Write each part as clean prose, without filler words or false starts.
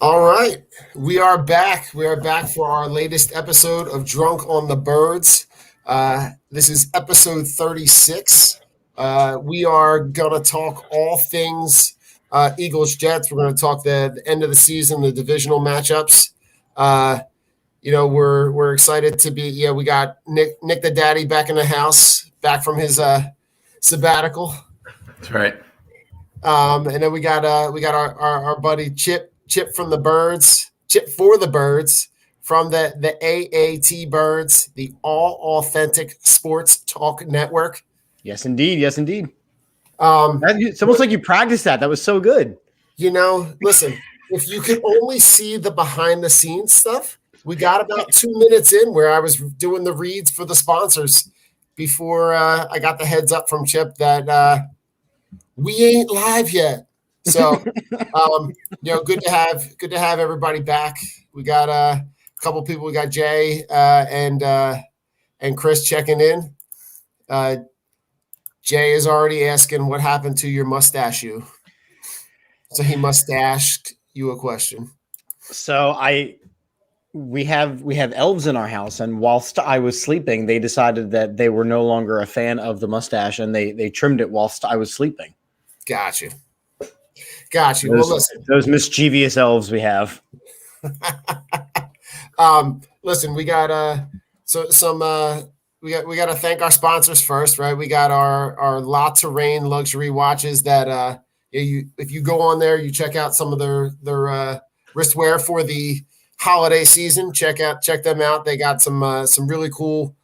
All right, we are back. We are back for our latest episode of Drunk on the Birds. This is episode 36. We are going to talk all things Eagles Jets. We're going to talk the end of the season, the divisional matchups. We're excited to be. Yeah, we got Nick the Daddy back in the house, back from his sabbatical. That's right. And then we got our buddy Chip from the Birds, Chip for the Birds from the AAT Birds, the All Authentic Sports Talk Network. Yes, indeed. Yes, indeed. It's almost like you practiced that. That was so good. Listen, if you could only see the behind the scenes stuff, we got about 2 minutes in where I was doing the reads for the sponsors before I got the heads up from Chip that we ain't live yet. So, good to have everybody back. We got a couple people. We got Jay and Chris checking in. Jay is already asking what happened to your mustache. So he mustached you a question. So we have elves in our house, and whilst I was sleeping, they decided that they were no longer a fan of the mustache, and they trimmed it whilst I was sleeping. Got you. Well, listen. Those mischievous elves we have. Listen, we got we got to thank our sponsors first, right? We got our La Terrain luxury watches that if you go on there, you check out some of their wristwear for the holiday season. Check them out. They got some really cool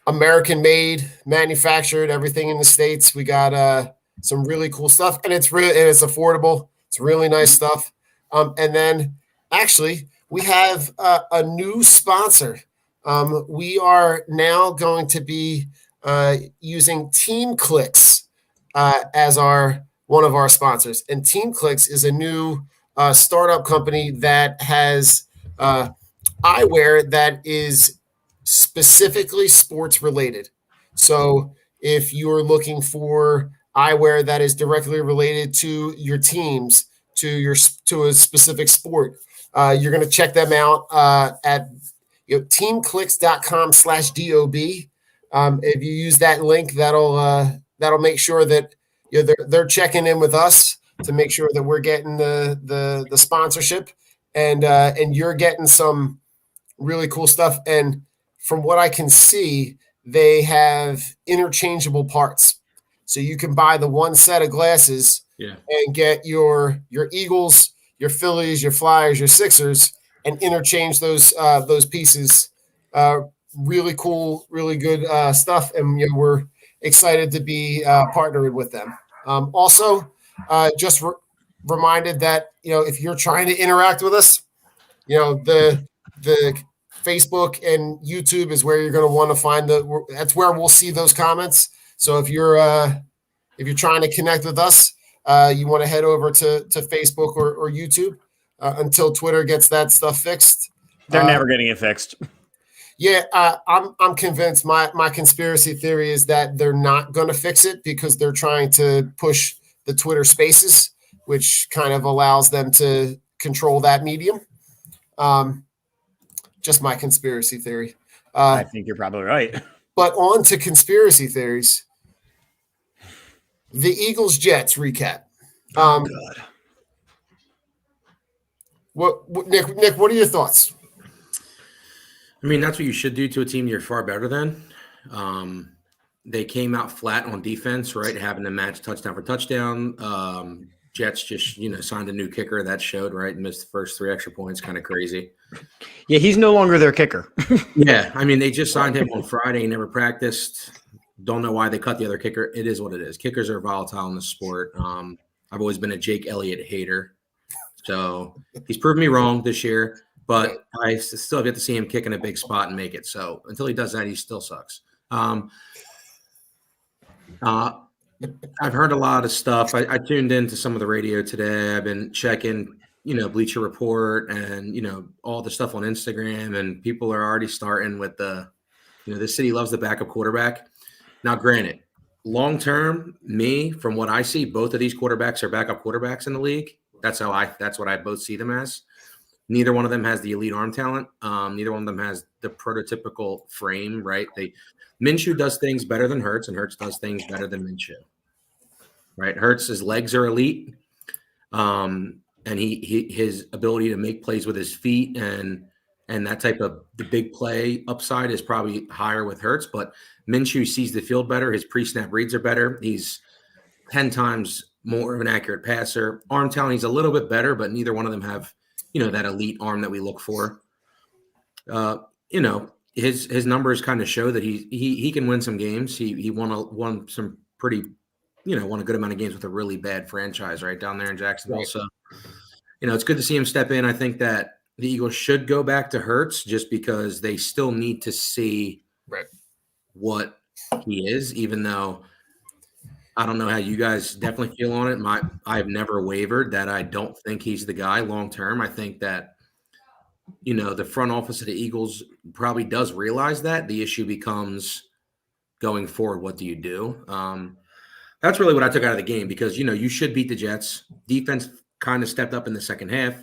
American made, manufactured, everything in the States. We got some really cool stuff, and it's affordable. It's really nice stuff. And then actually we have a new sponsor. We are now going to be using Team Clicks as one of our sponsors. And Team Clicks is a new startup company that has eyewear that is specifically sports related. So if you're looking for eyewear that is directly related to your teams, to a specific sport, you're going to check them out at teamclicks.com/DOB. If you use that link, that'll make sure that they're checking in with us to make sure that we're getting the sponsorship, and you're getting some really cool stuff. And from what I can see, they have interchangeable parts. So you can buy the one set of glasses and get your Eagles, your Phillies, your Flyers, your Sixers, and interchange those pieces. Really cool, really good stuff. And we're excited to be partnering with them. Also, just reminded that, if you're trying to interact with us, the Facebook and YouTube is where you're going to want to find that's where we'll see those comments. So if you're trying to connect with us, you want to head over to Facebook or YouTube until Twitter gets that stuff fixed. They're never getting it fixed. Yeah, I'm convinced. My conspiracy theory is that they're not going to fix it because they're trying to push the Twitter Spaces, which kind of allows them to control that medium. Just my conspiracy theory. I think you're probably right. But on to conspiracy theories. The Eagles Jets recap. God. Nick, what are your thoughts? I mean, that's what you should do to a team you're far better than. They came out flat on defense, right? Having to match touchdown for touchdown. Jets just, signed a new kicker. That showed, right? Missed the first 3 extra points. Kind of crazy. Yeah, he's no longer their kicker. Yeah, I mean, they just signed him on Friday. He never practiced. Don't know why they cut the other kicker. It is what it is. Kickers are volatile in the sport. I've always been a Jake Elliott hater. So he's proven me wrong this year, but I still have yet to see him kick in a big spot and make it. So until he does that, he still sucks. I've heard a lot of stuff. I tuned into some of the radio today. I've been checking, Bleacher Report and, all the stuff on Instagram, and people are already starting with this city loves the backup quarterback. Now, granted, long term, from what I see, both of these quarterbacks are backup quarterbacks in the league. That's what I both see them as. Neither one of them has the elite arm talent. Neither one of them has the prototypical frame, right? Minshew does things better than Hurts, and Hurts does things better than Minshew. Right? His legs are elite. And his ability to make plays with his feet and that type of the big play upside is probably higher with Hurts, but Minshew sees the field better. His pre-snap reads are better. He's 10 times more of an accurate passer. Arm talent, he's a little bit better, but neither one of them have, that elite arm that we look for. His numbers kind of show that he can win some games. He won some pretty, won a good amount of games with a really bad franchise right down there in Jacksonville. Right. So, it's good to see him step in. I think that the Eagles should go back to Hurts just because they still need to see what he is, even though I don't know how you guys definitely feel on it. I've never wavered that I don't think he's the guy long term. I think that, the front office of the Eagles probably does realize that. The issue becomes going forward, what do you do? That's really what I took out of the game because, you should beat the Jets. Defense kind of stepped up in the second half.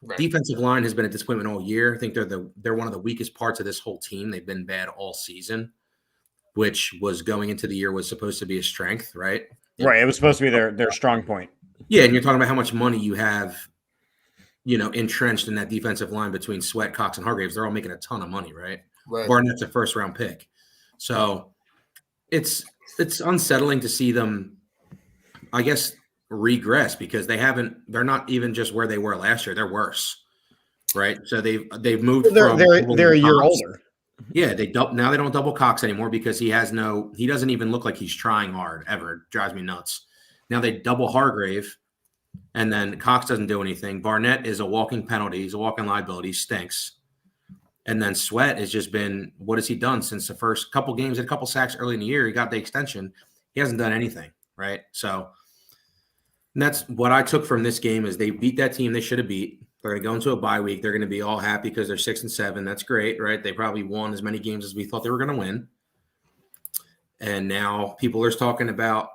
Right. Defensive line has been a disappointment all year. I think they're one of the weakest parts of this whole team. They've been bad all season, which was going into the year was supposed to be a strength, right? Right. It was supposed to be their strong point. Yeah, and you're talking about how much money you have, entrenched in that defensive line between Sweat, Cox, and Hargraves. They're all making a ton of money, right? Barnett's a first-round pick. So it's unsettling to see them, I guess, regress because they're not even just where they were last year. They're worse, right? So they've moved. They're a year older. Yeah, now they don't double Cox anymore because he doesn't even look like he's trying hard ever. It drives me nuts. Now they double Hargrave, and then Cox doesn't do anything. Barnett is a walking penalty. He's a walking liability. Stinks. And then Sweat has just been, what has he done since the first couple games? Had a couple sacks early in the year. He got the extension. He hasn't done anything, right? So that's what I took from this game is they beat that team they should have beat. They're going to go into a bye week. They're going to be all happy because they're 6-7. That's great, right? They probably won as many games as we thought they were going to win. And now people are talking about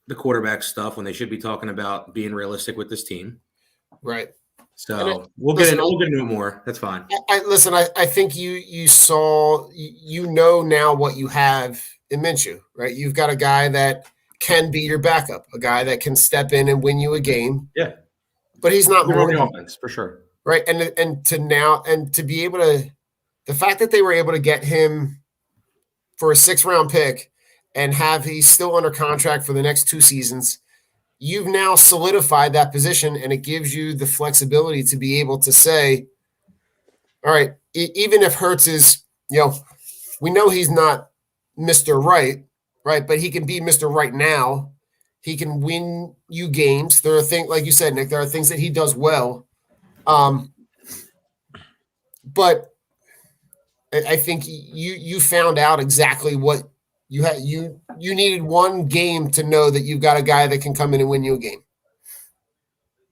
the quarterback stuff when they should be talking about being realistic with this team. Right. So we'll get into it more. That's fine. I think you saw, now what you have in Minshew, right? You've got a guy that can be your backup, a guy that can step in and win you a game. Yeah. But he's not more the offense for sure. Right. And to be able to, the fact that they were able to get him for a 6th-round pick and he's still under contract for the next 2 seasons, you've now solidified that position, and it gives you the flexibility to be able to say, all right, even if Hurts is, we know he's not Mr. Right, but he can be Mr. Right now. He can win you games. There are things, like you said, Nick, there are things that he does well. But I think you found out exactly what you had. You needed one game to know that you've got a guy that can come in and win you a game.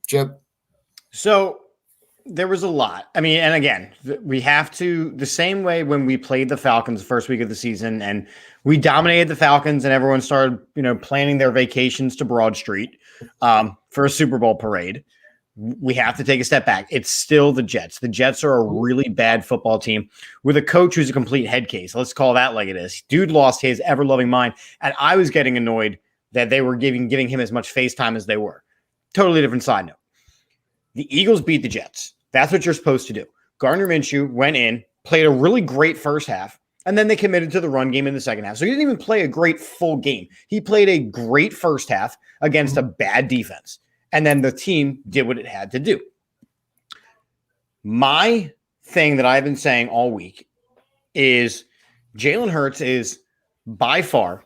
Chip. So there was a lot. I mean, and again, we have to, the same way when we played the Falcons the first week of the season and we dominated the Falcons and everyone started, planning their vacations to Broad Street for a Super Bowl parade. We have to take a step back. It's still the Jets. The Jets are a really bad football team with a coach who's a complete head case. Let's call that like it is. Dude lost his ever-loving mind, and I was getting annoyed that they were giving him as much face time as they were. Totally different side note. The Eagles beat the Jets. That's what you're supposed to do. Gardner Minshew went in, played a really great first half, and then they committed to the run game in the second half. So he didn't even play a great full game. He played a great first half against a bad defense. And then the team did what it had to do. My thing that I've been saying all week is Jalen Hurts is by far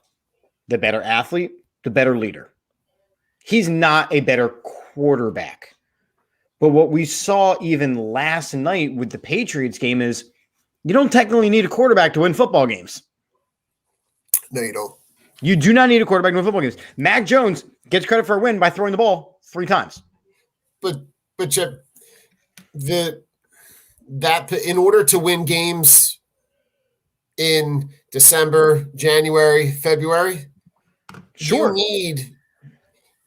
the better athlete, the better leader. He's not a better quarterback. But what we saw even last night with the Patriots game is you don't technically need a quarterback to win football games. No, you don't. You do not need a quarterback to win football games. Mac Jones gets credit for a win by throwing the ball 3 times. But Chip, in order to win games in December, January, February, sure, you need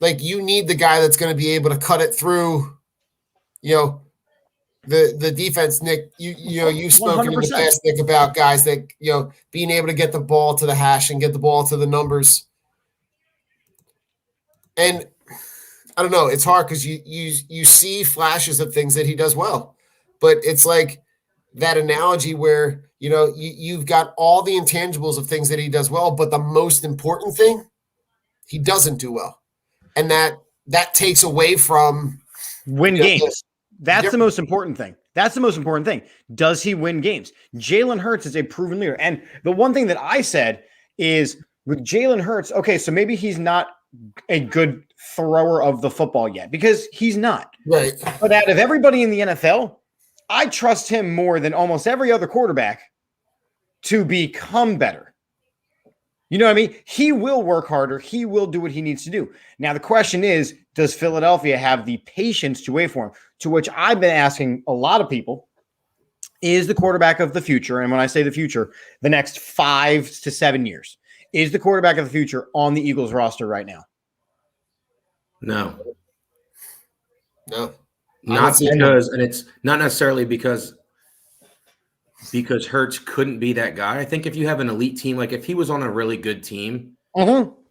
like you need the guy that's going to be able to cut it through, the defense. Nick, you've spoken in the 100%. past, Nick, about guys that, being able to get the ball to the hash and get the ball to the numbers. And I don't know, it's hard because you see flashes of things that he does well, but it's like that analogy where, you've got all the intangibles of things that he does well, but the most important thing he doesn't do well. And that takes away from win games. That's the most important thing. That's the most important thing. Does he win games? Jalen Hurts is a proven leader. And the one thing that I said is with Jalen Hurts, okay, so maybe he's not a good thrower of the football yet because he's not. Right. But out of everybody in the NFL, I trust him more than almost every other quarterback to become better. You know what I mean? He will work harder. He will do what he needs to do. Now, the question is, does Philadelphia have the patience to wait for him? To which I've been asking a lot of people, is the quarterback of the future, and when I say the future, the next 5 to 7 years, is the quarterback of the future on the Eagles roster right now? No. No. Not because, and it's not necessarily because Hurts couldn't be that guy. I think if you have an elite team, like if he was on a really good team,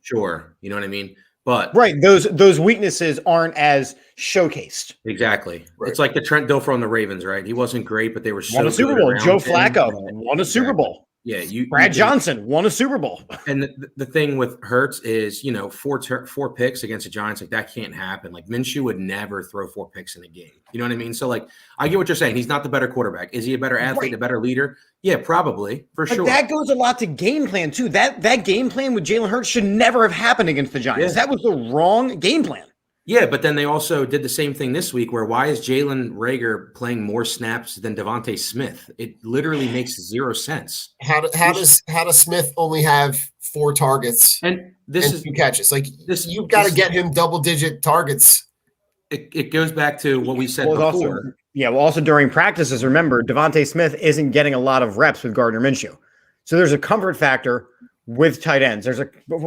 sure, you know what I mean? But right, those weaknesses aren't as showcased. Exactly. Right. It's like the Trent Dilfer on the Ravens, right? He wasn't great, but they were so won a Super Bowl. Joe Flacco won a Exactly. Super Bowl. Yeah, Brad Johnson won a Super Bowl. And the thing with Hurts is, 4 picks against the Giants, like that can't happen. Like Minshew would never throw 4 picks in a game. You know what I mean? So like, I get what you're saying. He's not the better quarterback. Is he a better athlete, a better leader? Yeah, probably for sure. That goes a lot to game plan too. That game plan with Jalen Hurts should never have happened against the Giants. Yeah. That was the wrong game plan. Yeah, but then they also did the same thing this week where why is Jalen Reagor playing more snaps than Devontae Smith? It literally makes 0 sense. How does Smith only have 4 targets and 2 catches? Like you've got to get him double-digit targets. It goes back to what we said before. Also during practices, remember, Devontae Smith isn't getting a lot of reps with Gardner Minshew. So there's a comfort factor with tight ends.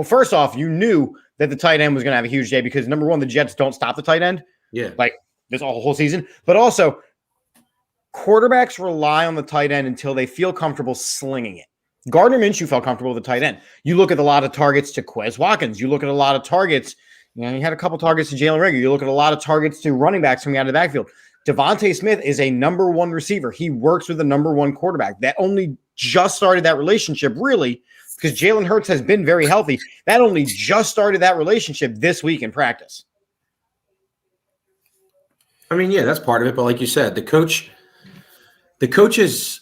First off, you knew that the tight end was going to have a huge day because, number one, the Jets don't stop the tight end. Yeah. Like this whole season. But also, quarterbacks rely on the tight end until they feel comfortable slinging it. Gardner Minshew felt comfortable with the tight end. You look at a lot of targets to Quez Watkins. You look at a lot of targets. He had a couple targets to Jalen Reagor. You look at a lot of targets to running backs coming out of the backfield. Devontae Smith is a number 1 receiver. He works with a number 1 quarterback. That only just started that relationship, really, because Jalen Hurts has been very healthy. That only just started that relationship this week in practice. I mean, yeah, that's part of it. But like you said, the coach's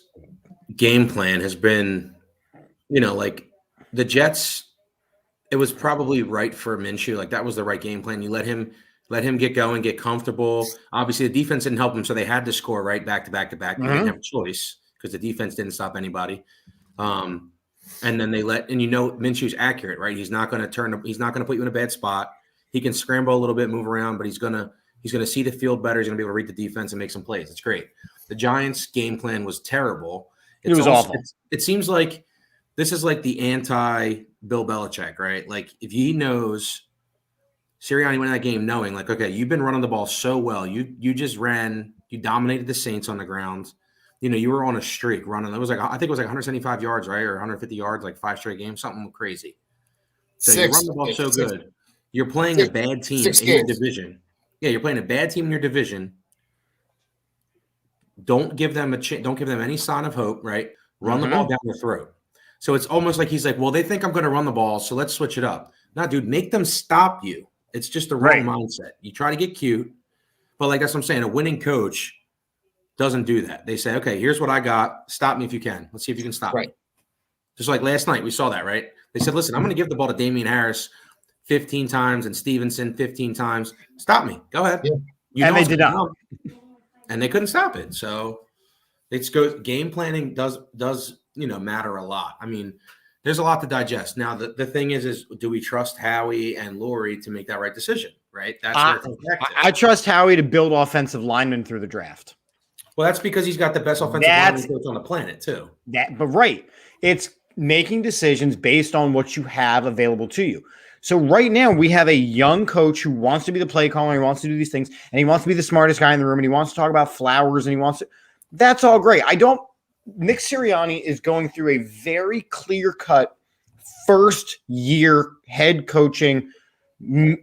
game plan has been, like the Jets, it was probably right for Minshew. Like that was the right game plan. You let him get going, get comfortable. Obviously, the defense didn't help him, so they had to score right back to back to back. They didn't have a choice because the defense didn't stop anybody. And then Minshew's accurate, right? He's not going to put you in a bad spot. He can scramble a little bit, move around, but he's going to see the field better. He's going to be able to read the defense and make some plays. It's great. The Giants' game plan was terrible. It was awful. It seems like this is like the anti-Bill Belichick, right? Like if he knows Sirianni went in that game knowing like, okay, you've been running the ball so well. You just ran, you dominated the Saints on the ground. You were on a streak running. I think it was like 175 yards, right? Or 150 yards, like 5 straight games, something crazy. So you run the ball so good. You're playing a bad team in your division. Yeah, you're playing a bad team in your division. Don't give them don't give them any sign of hope, right? Run the ball down their throat. So it's almost like he's like, well, they think I'm going to run the ball, so let's switch it up. No, dude, make them stop you. It's just the wrong mindset. You try to get cute, but like that's what I'm saying. A winning coach doesn't do that. They say, okay, here's what I got. Stop me if you can. Let's see if you can stop me. Just like last night, we saw that, right? They said, listen, I'm going to give the ball to Damian Harris 15 times and Stevenson 15 times. Stop me. Go ahead. Yeah. And they did not. And they couldn't stop it. So game planning does matter a lot. I mean, there's a lot to digest. Now, the thing is do we trust Howie and Lurie to make that right decision, right? That's I trust Howie to build offensive linemen through the draft. Well, that's because he's got the best offensive lineman coach on the planet, too. But it's making decisions based on what you have available to you. So right now we have a young coach who wants to be the play caller, he wants to do these things, and he wants to be the smartest guy in the room, and he wants to talk about flowers, and he wants to. That's all great. Nick Sirianni is going through a very clear-cut first-year head coaching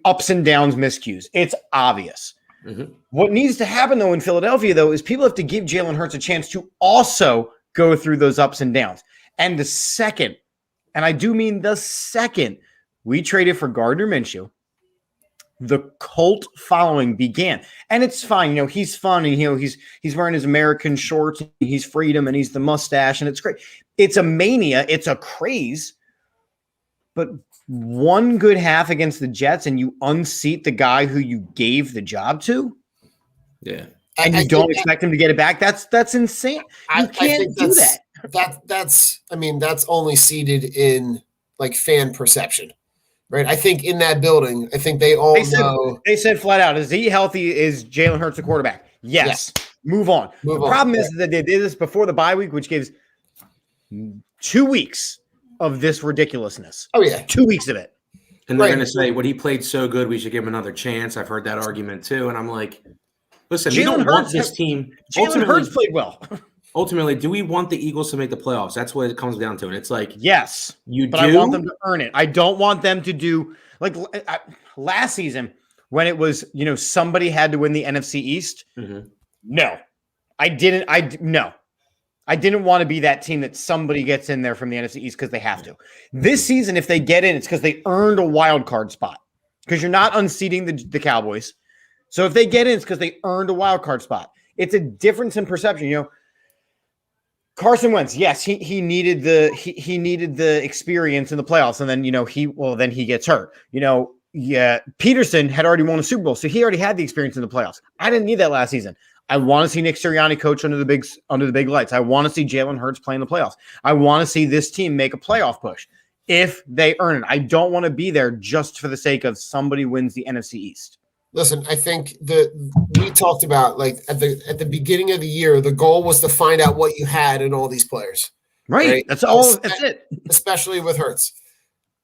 ups and downs, miscues. It's obvious. Mm-hmm. What needs to happen, though, in Philadelphia, though, is people have to give Jalen Hurts a chance to also go through those ups and downs. And the second, and I do mean the second, we traded for Gardner Minshew, the cult following began. And it's fine. He's fun. And, he's wearing his American shorts. And he's freedom. And he's the mustache. And it's great. It's a mania. It's a craze. But one good half against the Jets and you unseat the guy who you gave the job to. Yeah. And you don't expect him to get it back. That's insane. You can't do that. That's only seated in like fan perception, right? I think in that building, I think they know. They said flat out, is he healthy? Is Jalen Hurts the quarterback? Yes. Move on. The problem is that they did this before the bye week, which gives 2 weeks of this ridiculousness. Oh, yeah. 2 weeks of it. And they're going to say, he played so good, we should give him another chance. I've heard that argument too. And I'm like, listen, we don't want this team. Jalen Hurts played well. Ultimately, do we want the Eagles to make the playoffs? That's what it comes down to. And it's like, yes, I want them to earn it. I don't want them to do like last season when it was, somebody had to win the NFC East. Mm-hmm. No, I didn't. I didn't want to be that team that somebody gets in there from the NFC East because they have to. This season, if they get in, it's because they earned a wild card spot because you're not unseating the Cowboys. So if they get in, it's because they earned a wild card spot. It's a difference in perception. Carson Wentz, yes, he needed the experience in the playoffs, and then he gets hurt. Peterson had already won a Super Bowl, so he already had the experience in the playoffs. I didn't need that last season. I want to see Nick Sirianni coach under the big lights. I want to see Jalen Hurts play in the playoffs. I want to see this team make a playoff push if they earn it. I don't want to be there just for the sake of somebody wins the NFC East. Listen, I think we talked about like at the beginning of the year, the goal was to find out what you had in all these players. Right? That's all. That's it. Especially with Hurts.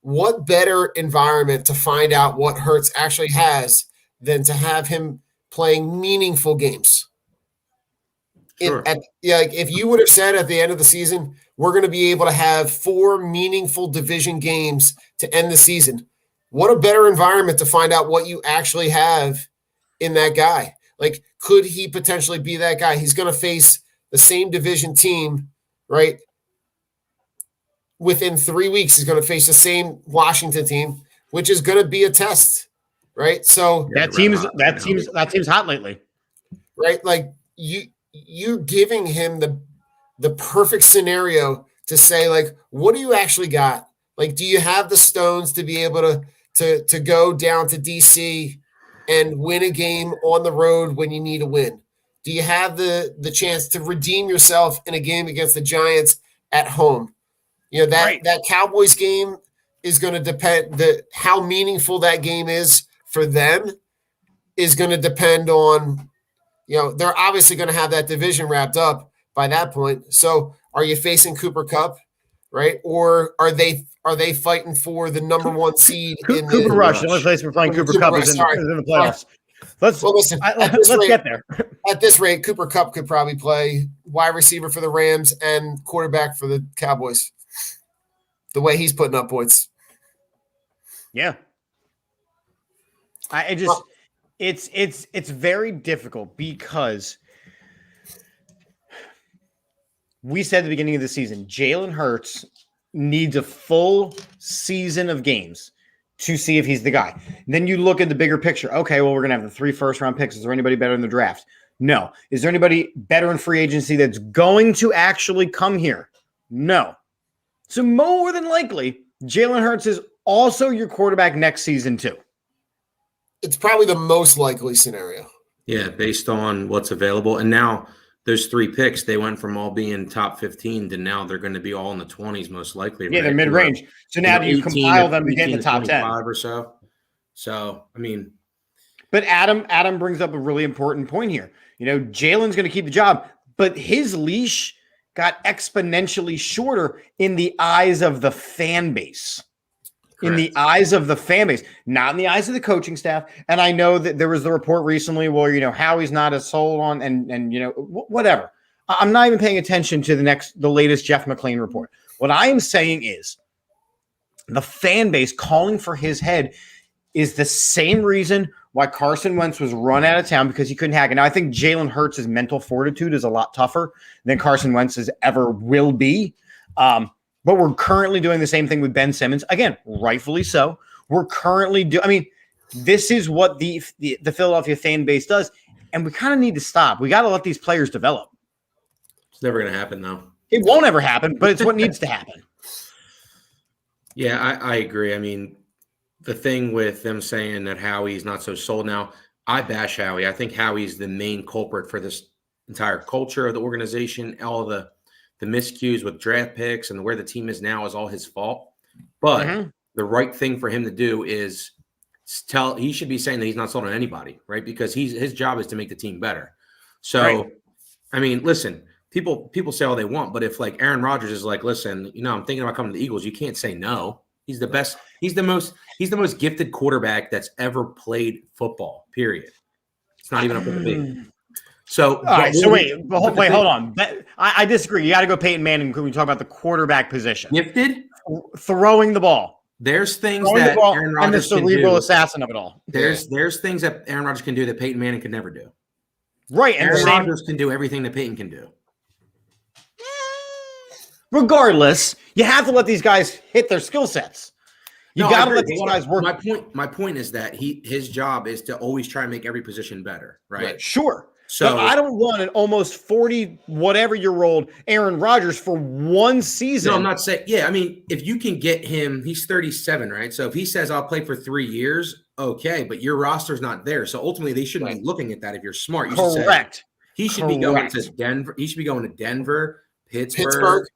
What better environment to find out what Hurts actually has than to have him playing meaningful games? Sure. If you would have said at the end of the season, we're going to be able to have 4 meaningful division games to end the season. What a better environment to find out what you actually have in that guy. Like, could he potentially be that guy? He's going to face the same division team, right? Within 3 weeks, he's going to face the same Washington team, which is going to be a test, right? So that team's hot lately, right? Like you're giving him the perfect scenario to say, like, what do you actually got? Like, do you have the stones to be able to go down to DC and win a game on the road when you need a win? Do you have the chance to redeem yourself in a game against the Giants at home? That Cowboys game is going to depend. How meaningful that game is for them is going to depend on, they're obviously going to have that division wrapped up by that point. So are you facing Cooper Kupp, right? Or are they fighting for the number 1 seed in Cooper Rush? The only place we're playing Cooper Kupp is in the playoffs. Let's get there. At this rate, Cooper Kupp could probably play wide receiver for the Rams and quarterback for the Cowboys. The way he's putting up points. Yeah. It's very difficult because we said at the beginning of the season, Jalen Hurts needs a full season of games to see if he's the guy. And then you look at the bigger picture. Okay, well, we're going to have the 3 first-round picks. Is there anybody better in the draft? No. Is there anybody better in free agency that's going to actually come here? No. So more than likely, Jalen Hurts is also your quarterback next season too. It's probably the most likely scenario. Yeah, based on what's available. And now those 3 picks, they went from all being top 15 to now they're going to be all in the 20s most likely. Yeah, right? They're mid-range. So now do you compile them to get in the top 10? Or so. So, I mean. But Adam brings up a really important point here. Jalen's going to keep the job, but his leash got exponentially shorter in the eyes of the fan base. in the eyes of the fan base, not in the eyes of the coaching staff. And I know that there was the report recently where, Howie's not as sold on and whatever. I'm not even paying attention to the latest Jeff McLean report. What I am saying is the fan base calling for his head is the same reason why Carson Wentz was run out of town, because he couldn't hack it. Now, I think Jalen Hurts' mental fortitude is a lot tougher than Carson Wentz's ever will be. But we're currently doing the same thing with Ben Simmons. Again, rightfully so. We're currently this is what the Philadelphia fan base does, and we kind of need to stop. We got to let these players develop. It's never going to happen, though. It won't ever happen, but it's what needs to happen. Yeah, I agree. I mean, the thing with them saying that Howie's not so sold now, I bash Howie. I think Howie's the main culprit for this entire culture of the organization. All the miscues with draft picks and where the team is now is all his fault. But the right thing for him to do is he should be saying that he's not sold on anybody, right? Because his job is to make the team better. So, right. I mean, listen, people say all they want, but if like Aaron Rodgers is like, listen, I'm thinking about coming to the Eagles, you can't say no. He's the best. He's the most gifted quarterback that's ever played football, period. It's not even up with the big. So, hold on. I disagree. You got to go Peyton Manning when we talk about the quarterback position. Gifted? Throwing the ball. There's things that Aaron Rodgers can do. And the cerebral assassin of it all. There's things that Aaron Rodgers can do that Peyton Manning could never do. Right. And Aaron Rodgers can do everything that Peyton can do. Regardless, you have to let these guys hit their skill sets. You got to let these guys work. My point is that his job is to always try and make every position better, right? Sure. So but I don't want an almost 40 whatever year old Aaron Rodgers for one season. No, I'm not saying. Yeah, I mean, if you can get him, he's 37, right? So if he says I'll play for 3 years, okay, but your roster's not there. So ultimately, they shouldn't be looking at that. If you're smart, you correct. He should be going to Denver. He should be going to Denver, Pittsburgh.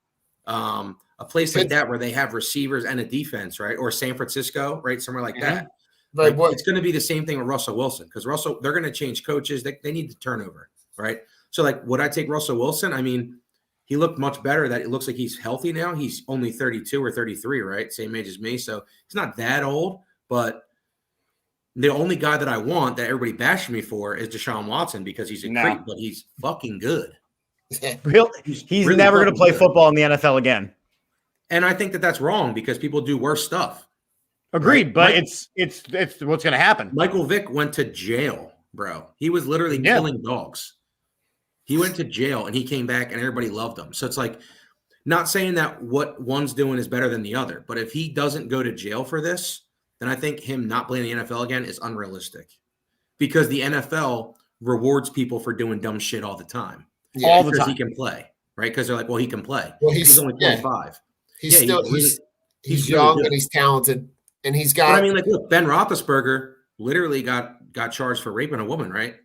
A place like that where they have receivers and a defense, right? Or San Francisco, right? Somewhere like that. Like it's going to be the same thing with Russell Wilson, because they're going to change coaches. They need to turnover, right? So like, would I take Russell Wilson? I mean, he looked much better. That it looks like he's healthy now. He's only 32 or 33, right? Same age as me. So he's not that old, but the only guy that I want that everybody bashed me for is Deshaun Watson, because he's a creep, but he's fucking good. He's really never going to play football in the NFL again. And I think that that's wrong, because people do worse stuff. Agreed, right? But it's what's going to happen. Michael Vick went to jail, bro. He was literally killing dogs. He went to jail and he came back and everybody loved him. So it's like, not saying that what one's doing is better than the other, but if he doesn't go to jail for this, then I think him not playing the NFL again is unrealistic, because the NFL rewards people for doing dumb shit all the time. All the time. Because he can play, right? Because they're like, well, he can play. Well, he's only 25. He's young and he's talented. And he's got. But I mean, like, look, Ben Roethlisberger literally got charged for raping a woman, right?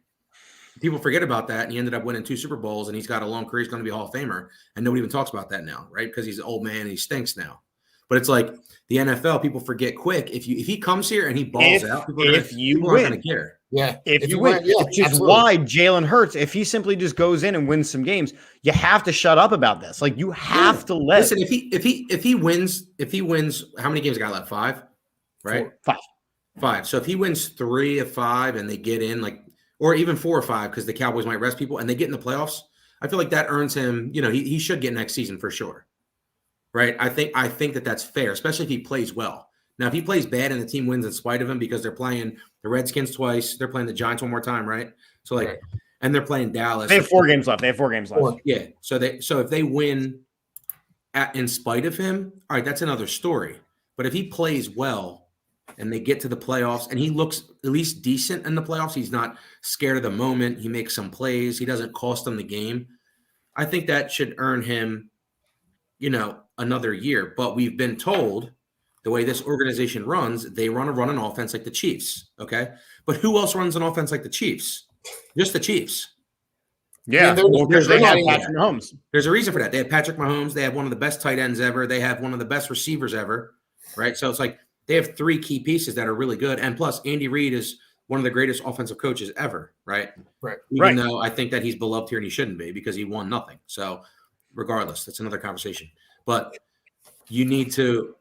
People forget about that, and he ended up winning 2 Super Bowls, and he's got a long career. He's going to be a Hall of Famer, and nobody even talks about that now, right? Because he's an old man and he stinks now. But it's like the NFL, people forget quick. If he comes here and he balls out, people aren't going to care. Yeah, if you win, which is why Jalen Hurts, if he simply just goes in and wins some games, you have to shut up about this. Like, you have to let. Listen, if he wins, how many games got left? 5, right? 5. So if he wins 3 of 5 and they get in, like, or even 4 or 5, because the Cowboys might rest people and they get in the playoffs, I feel like that earns him. He should get next season for sure, right? I think that that's fair, especially if he plays well. Now, if he plays bad and the team wins in spite of him, because they're playing the Redskins twice, they're playing the Giants one more time, right? So and they're playing Dallas. They have 4 games left. Yeah. So if they win in spite of him, all right, that's another story. But if he plays well and they get to the playoffs and he looks at least decent in the playoffs, he's not scared of the moment. He makes some plays. He doesn't cost them the game. I think that should earn him, another year. But we've been told, the way this organization runs, they run an offense like the Chiefs, okay? But who else runs an offense like the Chiefs? Just the Chiefs. Yeah, because they have Patrick Mahomes. There's a reason for that. They have Patrick Mahomes. They have one of the best tight ends ever. They have one of the best receivers ever, right? So it's like they have 3 key pieces that are really good. And plus, Andy Reid is one of the greatest offensive coaches ever, right? Right. Even though I think that he's beloved here and he shouldn't be, because he won nothing. So regardless, that's another conversation. But you need to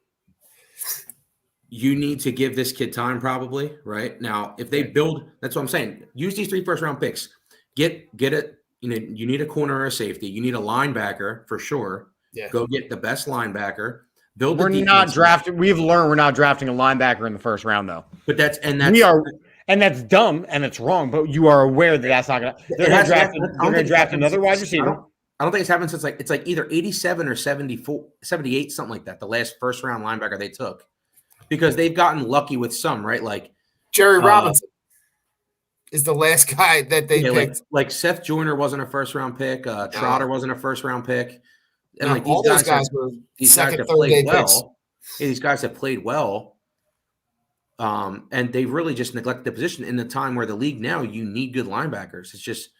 you need to give this kid time, probably, right? Now, if they build, that's what I'm saying. Use these 3 first-round picks. Get it. You need a corner or a safety. You need a linebacker for sure. Yeah. Go get the best linebacker. Build. We're not drafting. We've learned we're not drafting a linebacker in the first round, though. But that's dumb and it's wrong. But you are aware that that's not going to. They're going to draft another wide receiver. I don't think it's happened since it's like either 87 or 74, 78, something like that. The last first round linebacker they took, because they've gotten lucky with some, right? Like Jerry Robinson is the last guy that they picked. Like Seth Joyner wasn't a first round pick. Trotter wasn't a first round pick. And like all those guys were second, third day picks. These guys have played well. And they really just neglected the position in the time where the league now, you need good linebackers. It's just,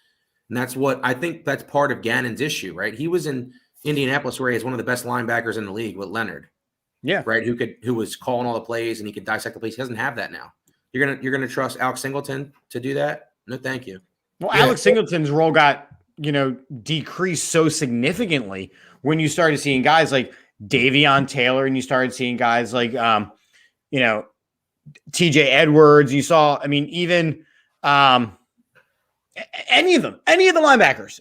and that's what I think that's part of Gannon's issue, right? He was in Indianapolis where he has one of the best linebackers in the league with Leonard. Yeah. Right. Who was calling all the plays and he could dissect the plays. He doesn't have that now. You're gonna trust Alex Singleton to do that? No, thank you. Well, Alex Singleton's role got, decreased so significantly when you started seeing guys like Davion Taylor and you started seeing guys like TJ Edwards. You saw, even any of the linebackers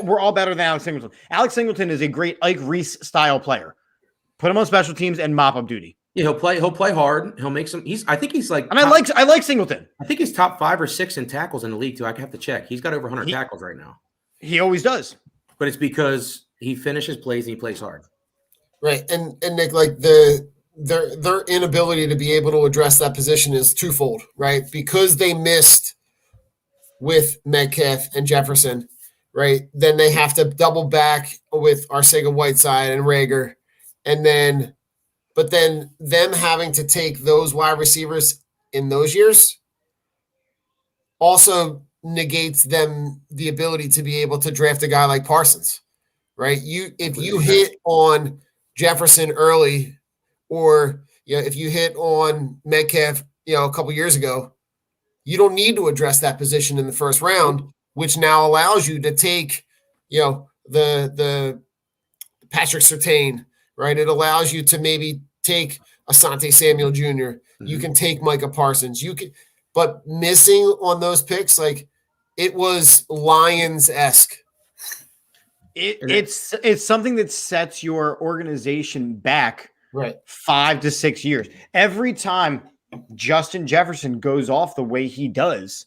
were all better than Alex Singleton. Alex Singleton is a great Ike Reese style player. Put him on special teams and mop up duty. Yeah, he'll play hard. He'll make some. I think he's like. And I like Singleton. I think he's top 5 or 6 in tackles in the league too. I have to check. He's got over 100 tackles right now. He always does. But it's because he finishes plays and he plays hard. Right, and Nick, like their inability to be able to address that position is twofold, right? Because they missed with Metcalf and Jefferson, right? Then they have to double back with Arcega-Whiteside and Rager. But then them having to take those wide receivers in those years also negates them the ability to be able to draft a guy like Parsons, right? If you hit on Jefferson early, or if you hit on Metcalf, a couple years ago, you don't need to address that position in the first round, which now allows you to take, the Patrick Surtain. Right, it allows you to maybe take Asante Samuel Jr. Mm-hmm. You can take Micah Parsons. But missing on those picks, like it was Lions-esque. It's something that sets your organization back 5 to 6 years. Every time Justin Jefferson goes off the way he does,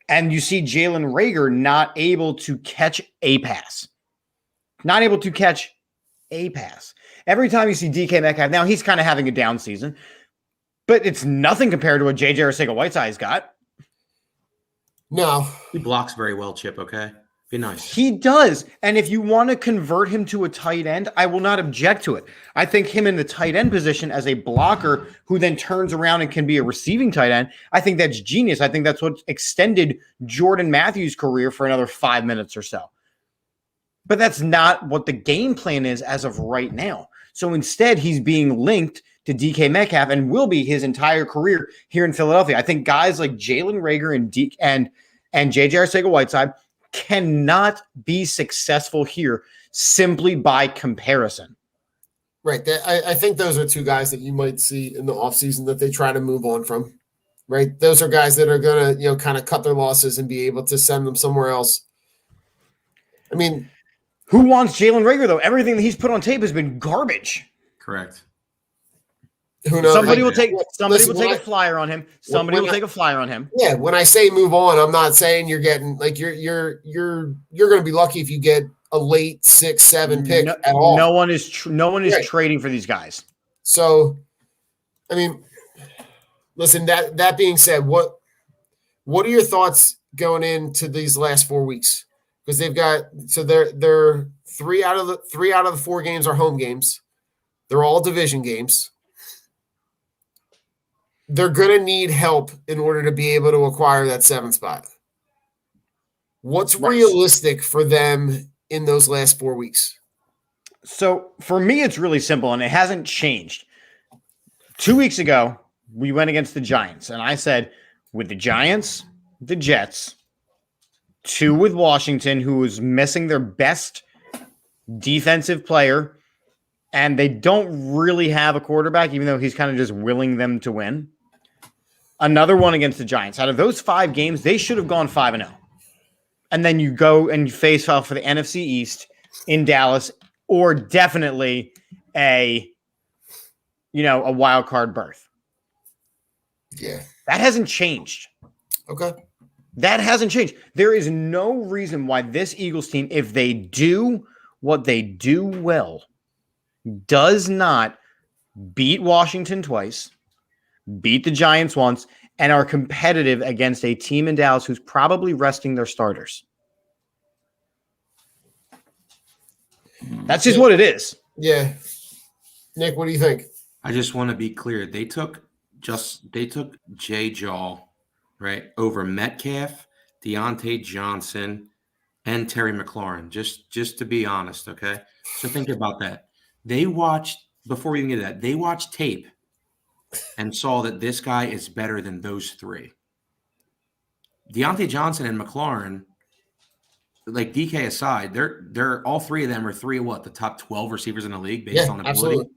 and you see Jalen Reagor not able to catch a pass. Every time you see DK Metcalf, now he's kind of having a down season, but it's nothing compared to what JJ Arcega-Whiteside's got. No. He blocks very well, Chip, okay? Be nice. He does. And if you want to convert him to a tight end, I will not object to it. I think him in the tight end position as a blocker who then turns around and can be a receiving tight end, I think that's genius. I think that's what extended Jordan Matthews' career for another 5 minutes or so. But that's not what the game plan is as of right now. So instead, he's being linked to DK Metcalf and will be his entire career here in Philadelphia. I think guys like Jalen Reagor and JJ Arcega-Whiteside cannot be successful here simply by comparison. Right. I think those are 2 guys that you might see in the offseason that they try to move on from. Right. Those are guys that are going to, kind of cut their losses and be able to send them somewhere else. Who wants Jalen Reagor, though? Everything that he's put on tape has been garbage. Correct. Who knows? Somebody will take a flyer on him. Somebody will take a flyer on him. Yeah, when I say move on, I'm not saying you're getting like you're going to be lucky if you get a late 6, 7 pick at all. No one is trading for these guys. So, listen. That being said, what are your thoughts going into these last 4 weeks? Because they're 3 out of the 4 games are home games. They're all division games. They're going to need help in order to be able to acquire that 7th spot. What's realistic for them in those last 4 weeks? So for me, it's really simple, and it hasn't changed. 2 weeks ago, we went against the Giants, and I said, with the Giants, the Jets, 2 with Washington, who was missing their best defensive player, and they don't really have a quarterback, even though he's kind of just willing them to win. Another one against the Giants. Out of those 5 games, they should have gone 5-0. And then you go and you face off for the NFC East in Dallas, or definitely a wild card berth. Yeah. That hasn't changed. Okay. That hasn't changed. There is no reason why this Eagles team, if they do what they do well, does not beat Washington twice, beat the Giants once, and are competitive against a team in Dallas who's probably resting their starters. That's just what it is. Yeah. Nick, what do you think? I just want to be clear. They took Jay Jaw, right, over Metcalf, Deontay Johnson, and Terry McLaurin. Just to be honest, okay? So think about that. Before we even get to that, they watched tape and saw that this guy is better than those 3. Deontay Johnson and McLaurin, like DK aside, they're all 3 of them are 3 of what? The top 12 receivers in the league based on ability. Absolutely.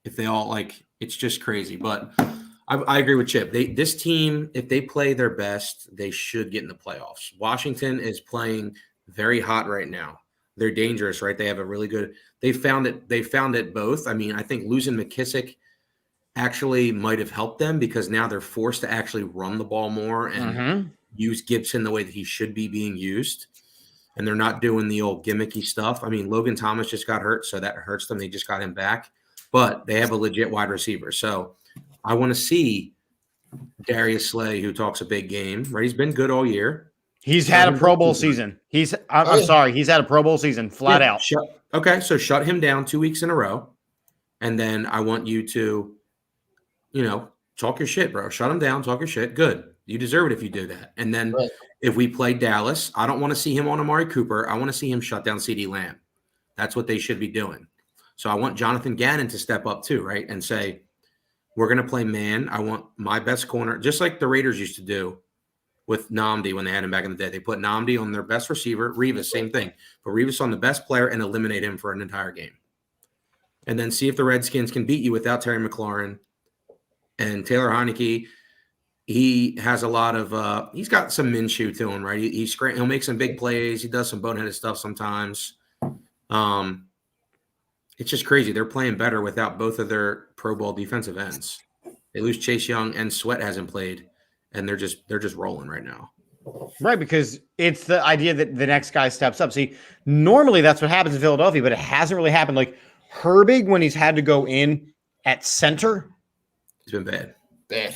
If they all it's just crazy. But I agree with Chip. This team, if they play their best, they should get in the playoffs. Washington is playing very hot right now. They're dangerous, right? They have a really good – they found it both. I mean, I think losing McKissick actually might have helped them because now they're forced to actually run the ball more and use Gibson the way that he should be being used. And they're not doing the old gimmicky stuff. I mean, Logan Thomas just got hurt, so that hurts them. They just got him back. But they have a legit wide receiver. So I want to see Darius Slay, who talks a big game, right? He's been good all year. He's had a Pro Bowl season. I'm sorry. He's had a Pro Bowl season flat out. So shut him down 2 weeks in a row. And then I want you to, talk your shit, bro. Shut him down. Talk your shit. Good. You deserve it if you do that. And then if we play Dallas, I don't want to see him on Amari Cooper. I want to see him shut down CeeDee Lamb. That's what they should be doing. So I want Jonathan Gannon to step up too, right? And say, we're going to play man. I want my best corner, just like the Raiders used to do with Nnamdi when they had him back in the day. They put Nnamdi on their best receiver, Revis, same thing. But Revis on the best player and eliminate him for an entire game. And then see if the Redskins can beat you without Terry McLaurin. And Taylor Heineke, he has a lot of he's got some Minshew to him, right? He'll make some big plays. He does some boneheaded stuff sometimes. It's just crazy. They're playing better without both of their Pro Bowl defensive ends. They lose Chase Young and Sweat hasn't played, and they're just rolling right now. Right, because it's the idea that the next guy steps up. See, normally that's what happens in Philadelphia, but it hasn't really happened. Like Herbig, when he's had to go in at center, it's been bad.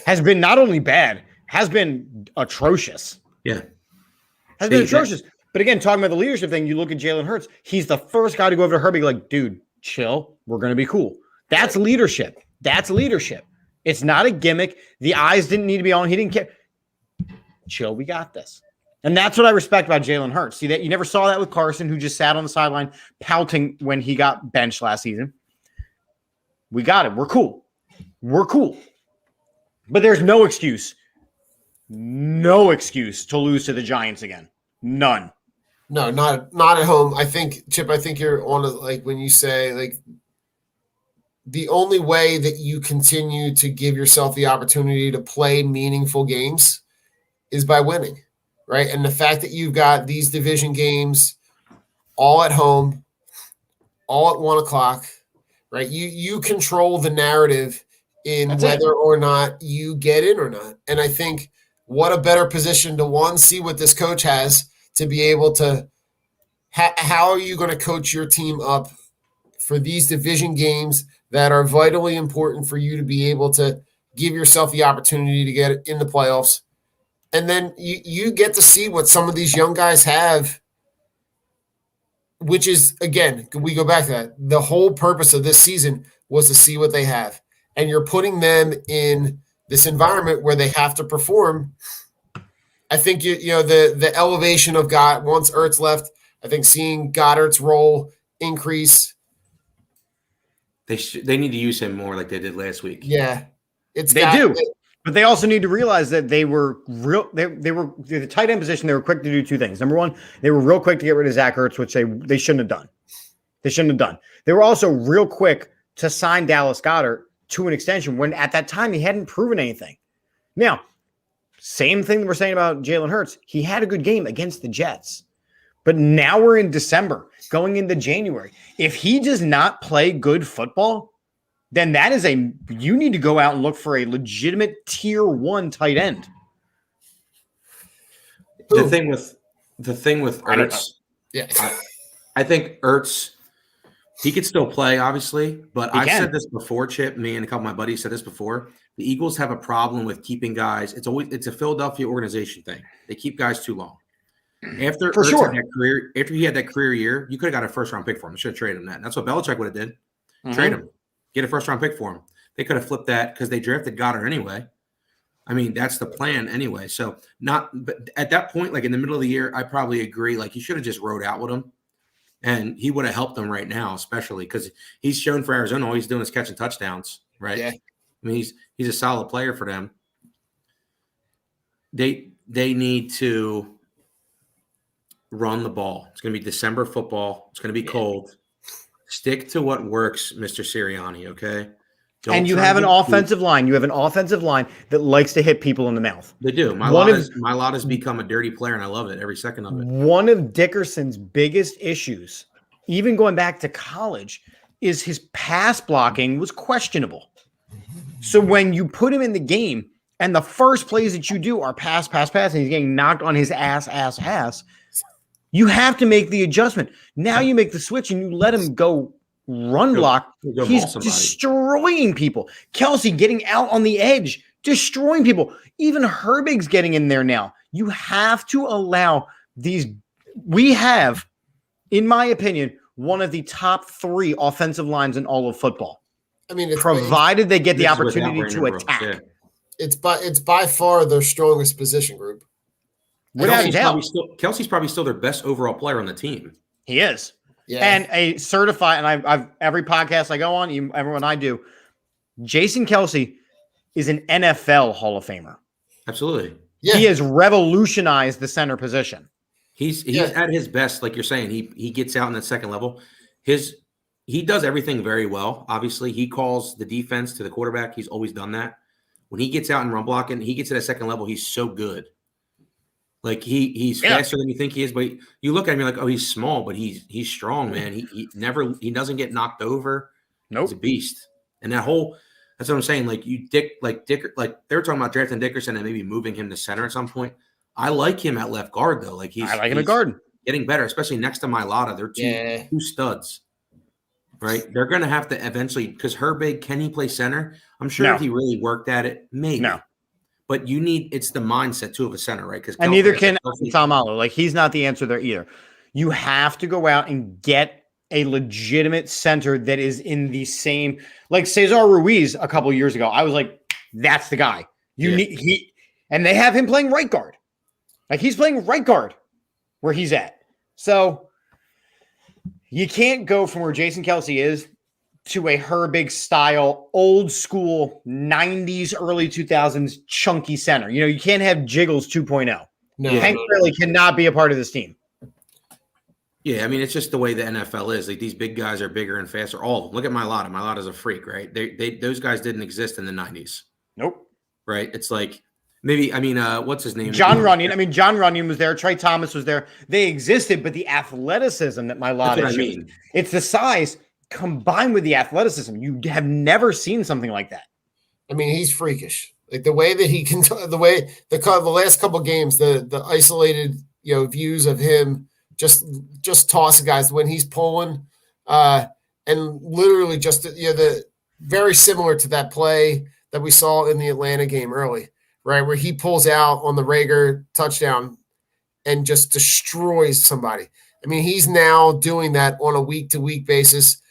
Has been not only bad, has been atrocious. Yeah. Has been atrocious. But again, talking about the leadership thing, you look at Jalen Hurts, he's the first guy to go over to Herbig like, dude, chill. We're going to be cool. That's leadership. That's leadership. It's not a gimmick. The eyes didn't need to be on. He didn't care. Chill. We got this. And that's what I respect about Jalen Hurts. See that you never saw that with Carson, who just sat on the sideline pouting when he got benched last season. We got it. We're cool. We're cool. But there's no excuse to lose to the Giants again. None. No, not at home. I think, Chip, you're on like when you say like the only way that you continue to give yourself the opportunity to play meaningful games is by winning, right? And the fact that you've got these division games all at home, all at 1:00, right? You control the narrative in whether or not you get in or not. And I think what a better position to see what this coach has to be able to how are you going to coach your team up for these division games that are vitally important for you to be able to give yourself the opportunity to get in the playoffs. And then you get to see what some of these young guys have, which is, again, we go back to that. The whole purpose of this season was to see what they have. And you're putting them in this environment where they have to perform. I think the elevation of God once Ertz left. I think seeing Goddard's role increase. They need to use him more like they did last week. Yeah, but they also need to realize that they were the tight end position. They were quick to do two things. Number one, they were real quick to get rid of Zach Ertz, which they shouldn't have done. They shouldn't have done. They were also real quick to sign Dallas Goedert to an extension when at that time he hadn't proven anything. Now, same thing that we're saying about Jalen Hurts. He had a good game against the Jets. But now we're in December, going into January. If he does not play good football, then that is you need to go out and look for a legitimate tier 1 tight end. The thing with Ertz, Yeah. I think Ertz, he could still play, obviously, but I've can. said this before, Chip. Me and a couple of my buddies said this before. The Eagles have a problem with keeping guys. It's a Philadelphia organization thing. They keep guys too long. After For Ertz sure. had that career, after he had that career year, you could have got a first-round pick for him. You should have traded him that. And that's what Belichick would have did. Trade him, get a first-round pick for him. They could have flipped that because they drafted Goddard anyway. I mean, that's the plan anyway. So but at that point, like in the middle of the year, I probably agree. Like he should have just rode out with him, and he would have helped them right now, especially because he's shown for Arizona all he's doing is catching touchdowns, right? Yeah. I mean, he's a solid player for them. They need to run the ball. It's going to be December football. It's going to be cold. Stick to what works, Mr. Sirianni, okay? And you have an offensive line. You have an offensive line that likes to hit people in the mouth. They do. My lot has become a dirty player, and I love it every second of it. One of Dickerson's biggest issues, even going back to college, is his pass blocking was questionable. So when you put him in the game and the first plays that you do are pass, and he's getting knocked on his ass, you have to make the adjustment. Now you make the switch and you let him go run block. He's destroying people. Kelsey getting out on the edge, destroying people. Even Herbig's getting in there now. You have to allow these. We have, in my opinion, one of the top 3 offensive lines in all of football. I mean, provided they get the opportunity to attack. Yeah. It's by far their strongest position group. Without doubt. Kelsey's probably still their best overall player on the team. He is. Yeah. And a certified, and I've every podcast I go on, everyone I do, Jason Kelsey is an NFL Hall of Famer. Absolutely. Yeah. He has revolutionized the center position. He's at his best, like you're saying. He gets out in that second level. He does everything very well. Obviously, he calls the defense to the quarterback. He's always done that. When he gets out and run blocking, he gets to that second level. He's so good. Like he's faster than you think he is, but you look at him, you're like, oh, he's small, but he's strong, man. He doesn't get knocked over. Nope. He's a beast. And that's what I'm saying. Like they were talking about drafting Dickerson and maybe moving him to center at some point. I like him at left guard though. Like I like him at guard. Getting better, especially next to Mailata. They're two studs. Right? They're gonna have to eventually, because Herbig, can he play center? I'm sure if he really worked at it, maybe. No. But it's the mindset too of a center, right? Because neither can Salmalo. Like he's not the answer there either. You have to go out and get a legitimate center that is in the same, like Cesar Ruiz a couple years ago. I was like, that's the guy. And they have him playing right guard. Like he's playing right guard where he's at. So you can't go from where Jason Kelsey is to a Herbig style, old school 90s, early 2000s chunky center. You can't have Jiggles 2.0. No, Hank really cannot be a part of this team. Yeah, I mean, it's just the way the NFL is. Like these big guys are bigger and faster. All of them. Look at Mailata. Mailata's a freak, right? Those guys didn't exist in the 90s. Nope. Right? It's like what's his name? John Runyon. I mean, John Runyon was there. Trey Thomas was there. They existed, but the athleticism that Mailata showed, it's the size combined with the athleticism. You have never seen something like that. I mean, he's freakish. Like the way that he can, the last couple of games, the isolated views of him just tossing guys when he's pulling, and literally just the very similar to that play that we saw in the Atlanta game early, right, where he pulls out on the Rager touchdown and just destroys somebody. I mean, he's now doing that on a week-to-week basis.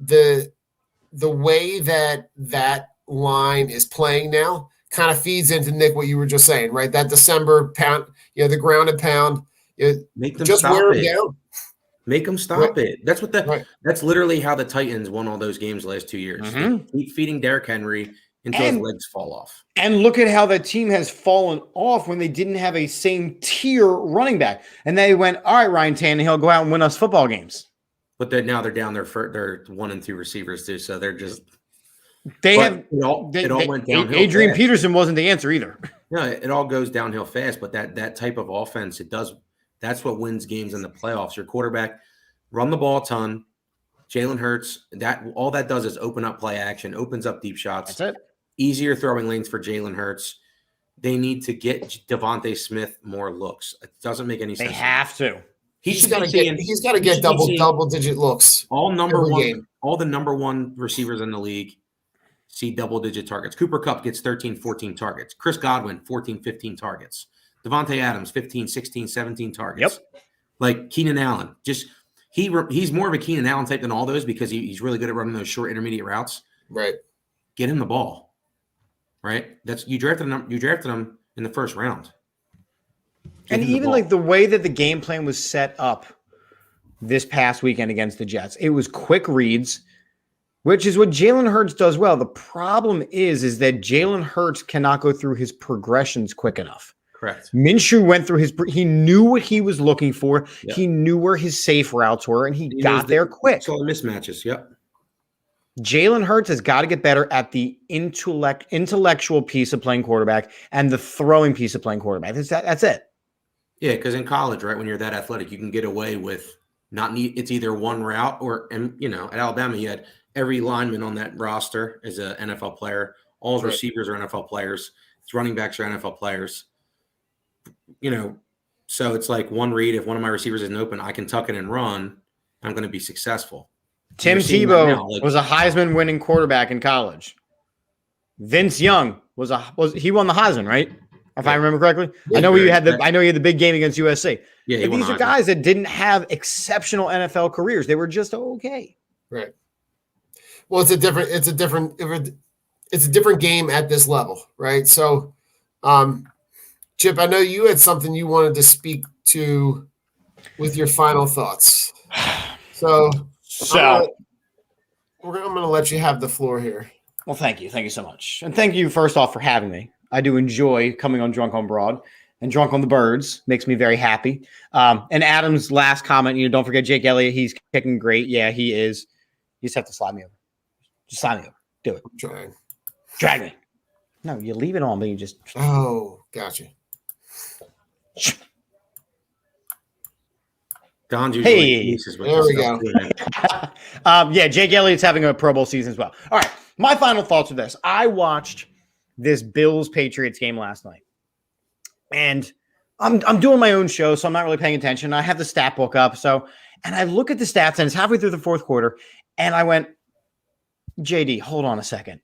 The way that line is playing now kind of feeds into, Nick, what you were just saying, right? That December pound, the grounded pound. Make them just stop wear it. them down. Make them stop it. That's that's literally how the Titans won all those games the last 2 years. Mm-hmm. Keep feeding Derrick Henry until his legs fall off. And look at how that team has fallen off when they didn't have a same tier running back. And they went, all right, Ryan Tannehill, go out and win us football games. But now they're down their 1 and 2 receivers too, so they're just It all went downhill. Adrian fast. Peterson wasn't the answer either. No, it all goes downhill fast. But that type of offense, that's what wins games in the playoffs. Your quarterback run the ball a ton. Jalen Hurts, all that does is open up play action, opens up deep shots. That's it. Easier throwing lanes for Jalen Hurts. They need to get Devontae Smith more looks. It doesn't make any sense. They have to. He's got to get double digit looks. All the number one receivers in the league see double digit targets. Cooper Kupp gets 13, 14 targets. Chris Godwin, 14, 15 targets. Devontae Adams, 15, 16, 17 targets. Yep. Like Keenan Allen, he's more of a Keenan Allen type than all those because he's really good at running those short intermediate routes. Right. Get him the ball. Right. You drafted him in the first round. And even like the way that the game plan was set up this past weekend against the Jets, it was quick reads, which is what Jalen Hurts does well. The problem is that Jalen Hurts cannot go through his progressions quick enough. Correct. Minshew went through he knew what he was looking for. Yep. He knew where his safe routes were, and he got there quick. So the mismatches. Yep. Jalen Hurts has got to get better at the intellectual piece of playing quarterback and the throwing piece of playing quarterback. That's it. Yeah, because in college, right, when you're that athletic, you can get away with it's either one route at Alabama, you had every lineman on that roster is an NFL player. All his receivers are NFL players. His running backs are NFL players. So it's like one read. If one of my receivers isn't open, I can tuck it and run. I'm going to be successful. Tim Tebow was a Heisman winning quarterback in college. Vince Young he won the Heisman, right? If I remember correctly. Yeah, I know he had the big game against USC. Yeah, these are guys that didn't have exceptional NFL careers. They were just okay. Right. Well, it's a different game at this level, right? So, Chip, I know you had something you wanted to speak to with your final thoughts. So I'm going to let you have the floor here. Well, thank you. Thank you so much. And thank you, first off, for having me. I do enjoy coming on Drunk on Broad, and Drunk on the Birds makes me very happy. And Adam's last comment, don't forget Jake Elliott. He's kicking great. Yeah, he is. You just have to slide me over. Just slide me over. Do it. I'm trying. Drag me. No, you leave it on, but you just. Oh, gotcha. Don's hey, there we go. Jake Elliott's having a Pro Bowl season as well. All right, my final thoughts are this. I watched this Bills-Patriots game last night, and I'm doing my own show, so I'm not really paying attention. I have the stat book up, and I look at the stats, and it's halfway through the fourth quarter, and I went, JD, hold on a second.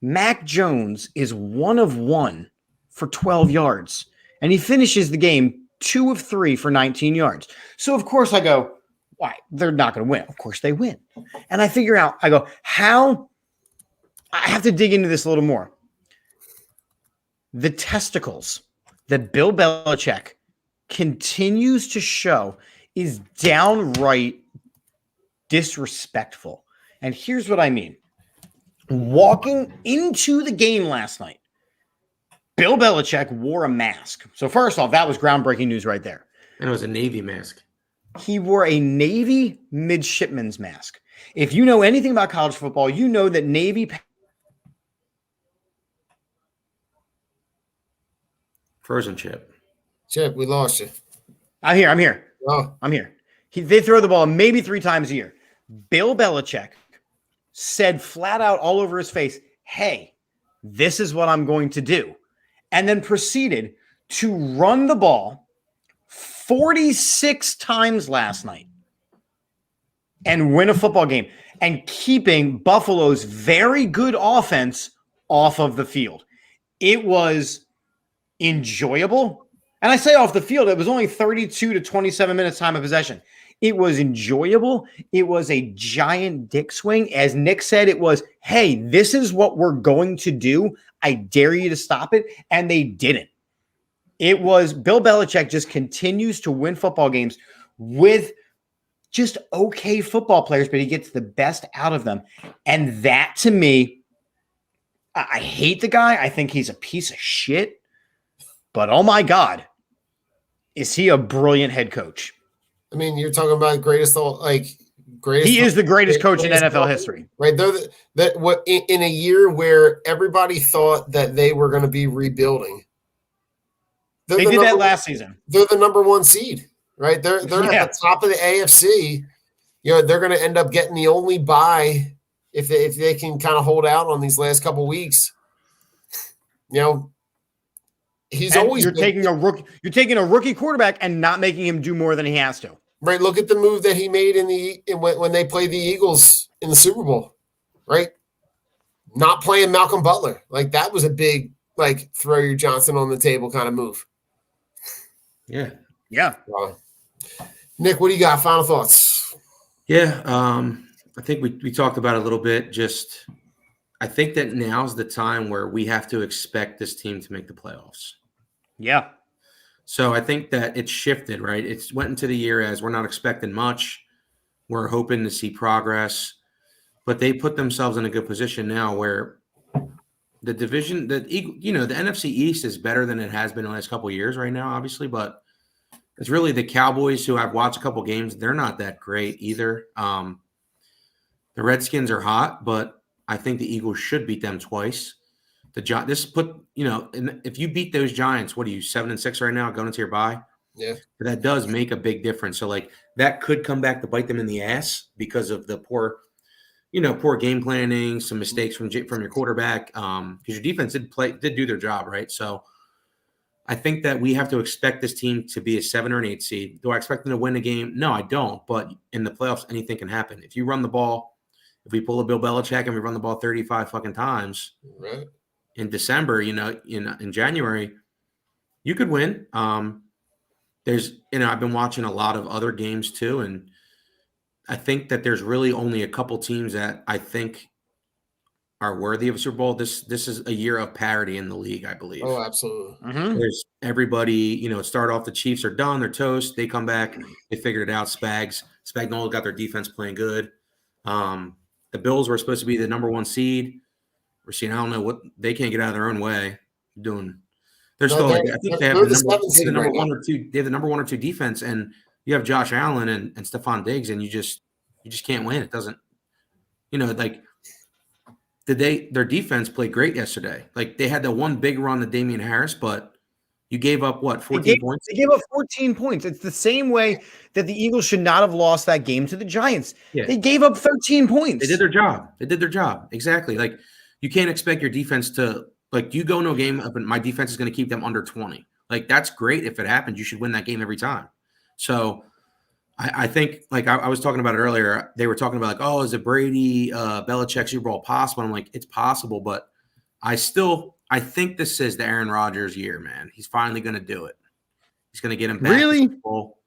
Mac Jones is 1 of 1 for 12 yards, and he finishes the game 2 of 3 for 19 yards. So, of course, I go, why? They're not going to win. Of course they win. And I figure out, I go, how? I have to dig into this a little more. The testicles that Bill Belichick continues to show is downright disrespectful. And here's what I mean. Walking into the game last night, Bill Belichick wore a mask. So first off, that was groundbreaking news right there. And it was a Navy mask. He wore a Navy midshipman's mask. If you know anything about college football, you know that Navy. Frozen Chip. Chip, we lost you. I'm here. Oh. I'm here. They throw the ball maybe 3 times a year. Bill Belichick said flat out all over his face, hey, this is what I'm going to do. And then proceeded to run the ball 46 times last night and win a football game and keeping Buffalo's very good offense off of the field. It was enjoyable. And I say off the field, it was only 32 to 27 minutes time of possession. It was enjoyable. It was a giant dick swing. As Nick said, it was, hey, this is what we're going to do. I dare you to stop it. And they didn't. It was Bill Belichick just continues to win football games with just okay football players, but he gets the best out of them. And that to me, I hate the guy. I think he's a piece of shit. But oh my God, is he a brilliant head coach? I mean, you're talking about greatest, like greatest. He is the greatest coach in NFL history. Right. What in a year where everybody thought that they were going to be rebuilding. They did that last season. They're the number one seed, right? They're at the top of the AFC. They're going to end up getting the only bye if they can kind of hold out on these last couple weeks. He's always taking a rookie quarterback and not making him do more than he has to. Right. Look at the move that he made when they played the Eagles in the Super Bowl. Right. Not playing Malcolm Butler. Like that was a big throw your Johnson on the table kind of move. Yeah. Yeah. Nick, what do you got? Final thoughts? Yeah. I think we talked about it a little bit. I think that now's the time where we have to expect this team to make the playoffs. Yeah. So I think that it's shifted, right? It's went into the year as we're not expecting much. We're hoping to see progress, but they put themselves in a good position now where the division, the NFC East is better than it has been the last couple of years right now, obviously, but it's really the Cowboys who I've watched a couple of games. They're not that great either. The Redskins are hot, but I think the Eagles should beat them twice. If you beat those Giants, what are you 7-6 right now going into your bye? Yeah, but that does make a big difference. So that could come back to bite them in the ass because of the poor game planning, some mistakes from your quarterback. Because your defense did do their job, right? So I think that we have to expect this team to be a 7 or an 8 seed. Do I expect them to win a game? No, I don't. But in the playoffs, anything can happen. If you run the ball, if we pull a Bill Belichick and we run the ball 35 fucking times, right. In December, in January, you could win. I've been watching a lot of other games too, and I think that there's really only a couple teams that I think are worthy of a Super Bowl. This is a year of parity in the league, I believe. Oh, absolutely. Mm-hmm. There's everybody, start off the Chiefs are done, they're toast. They come back, they figured it out. Spagnuolo got their defense playing good. The Bills were supposed to be the number one seed. We're seeing, I don't know what they can't get out of their own way doing. They're still I think they have the number one or two. They have the number 1 or 2 defense, and you have Josh Allen and Stephon Diggs, and you just can't win. It doesn't, their defense played great yesterday. They had the one big run to Damian Harris, but you gave up 14 points? They gave up 14 points. It's the same way that the Eagles should not have lost that game to the Giants. Yeah. They gave up 13 points. They did their job. Exactly. You can't expect your defense to you go into a game and my defense is going to keep them under 20. That's great. If it happens, you should win that game every time. So I think I was talking about it earlier. They were talking about is it Brady, Belichick Super Bowl possible? I'm like, it's possible, but I think this is the Aaron Rodgers year, man. He's finally going to do it. He's going to get him back. Really? To Super Bowl.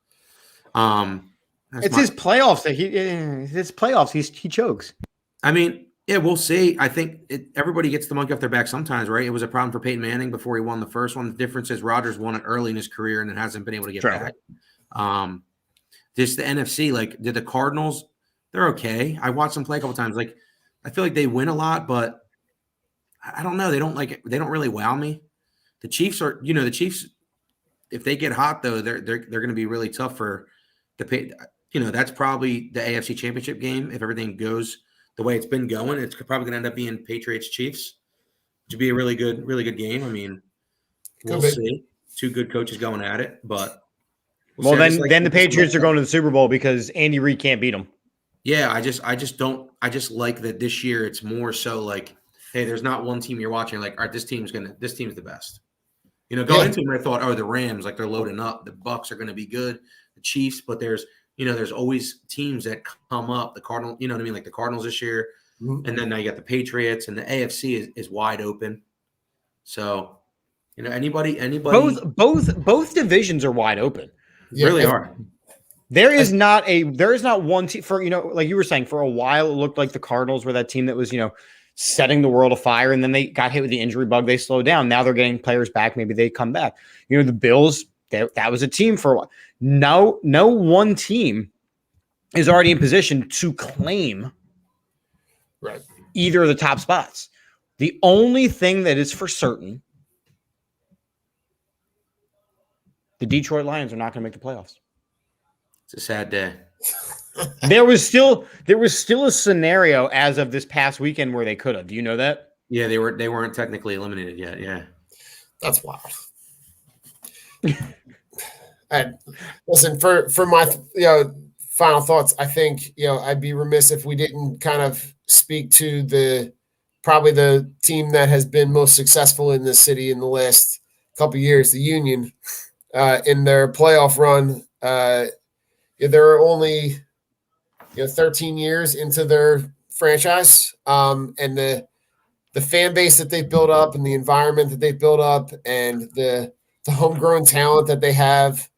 His playoffs that he chokes. I mean, yeah, we'll see. I think everybody gets the monkey off their back sometimes, right? It was a problem for Peyton Manning before he won the first one. The difference is Rodgers won it early in his career and then hasn't been able to get back. Just the NFC, did the Cardinals? They're okay. I watched them play a couple times. I feel like they win a lot, but I don't know. They don't really wow me. The Chiefs are, the Chiefs. If they get hot though, they're going to be really tough for the pay. That's probably the AFC Championship game if everything goes the way it's been going. It's probably going to end up being Patriots Chiefs, which would be a really good game. I mean, we'll see. 2 good coaches going at it, but then the Patriots are going to the Super Bowl because Andy Reid can't beat them. Yeah, I just like that this year. It's more so hey, there's not one team you're watching all right, this team's the best. Going into it, I thought, the Rams, they're loading up. The Bucks are going to be good. The Chiefs, but there's always teams that come up. The Cardinals, you know what I mean? The Cardinals this year. Mm-hmm. And then now you got the Patriots, and the AFC is wide open. So, anybody. Both divisions are wide open. Yeah, really are. There is not one team for, like you were saying, for a while, it looked like the Cardinals were that team that was, setting the world afire, and then they got hit with the injury bug. They slowed down. Now they're getting players back. Maybe they come back. The Bills, that was a team for a while. No one team is already in position to claim either of the top spots. The only thing that is for certain, the Detroit Lions are not going to make the playoffs. It's a sad day. There was still a scenario as of this past weekend where they could have. Do you know that? Yeah, they weren't technically eliminated yet. Yeah. That's wild. And listen, for my final thoughts, I think I'd be remiss if we didn't kind of speak to probably the team that has been most successful in this city in the last couple of years, the Union, in their playoff run. They're only 13 years into their franchise, and the fan base that they've built up and the environment that they've built up and the homegrown talent that they have.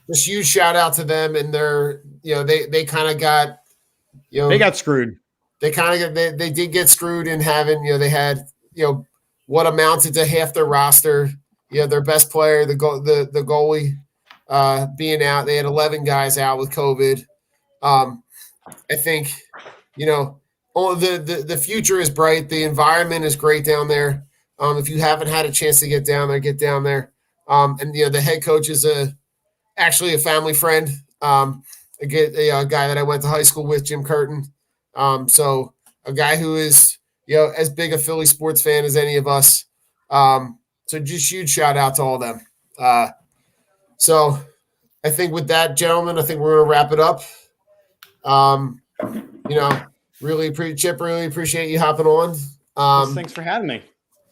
Just huge shout out to them, and they kind of got they got screwed. They did get screwed in having they had what amounted to half their roster, their best player, the goalie being out. They had 11 guys out with COVID. I think the future is bright. The environment is great down there. If you haven't had a chance to get down there, get down there. And the head coach is actually a family friend. A guy that I went to high school with, Jim Curtin. So a guy who is as big a Philly sports fan as any of us. So just huge shout out to all of them. So I think with that, gentlemen, I think we're going to wrap it up. Really appreciate you hopping on. Thanks for having me,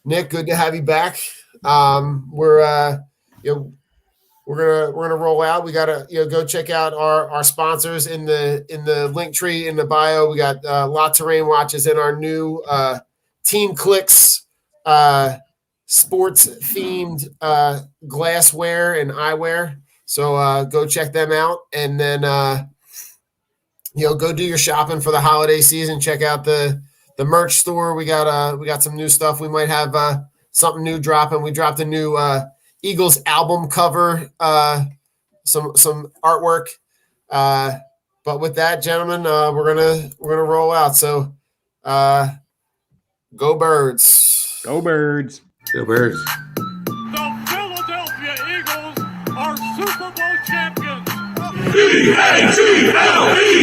Nick. Good to have you back. We're gonna roll out. We gotta go check out our sponsors in the link tree in the bio. We got La Terrain Watches in our new Team Clicks sports themed glassware and eyewear. So go check them out, and then go do your shopping for the holiday season. Check out the merch store. We got some new stuff. We might have something new dropping. We dropped a new Eagles album cover, some artwork. But with that, gentlemen, we're gonna roll out. So go Birds. Go Birds. Go Birds. The Philadelphia Eagles are Super Bowl champions.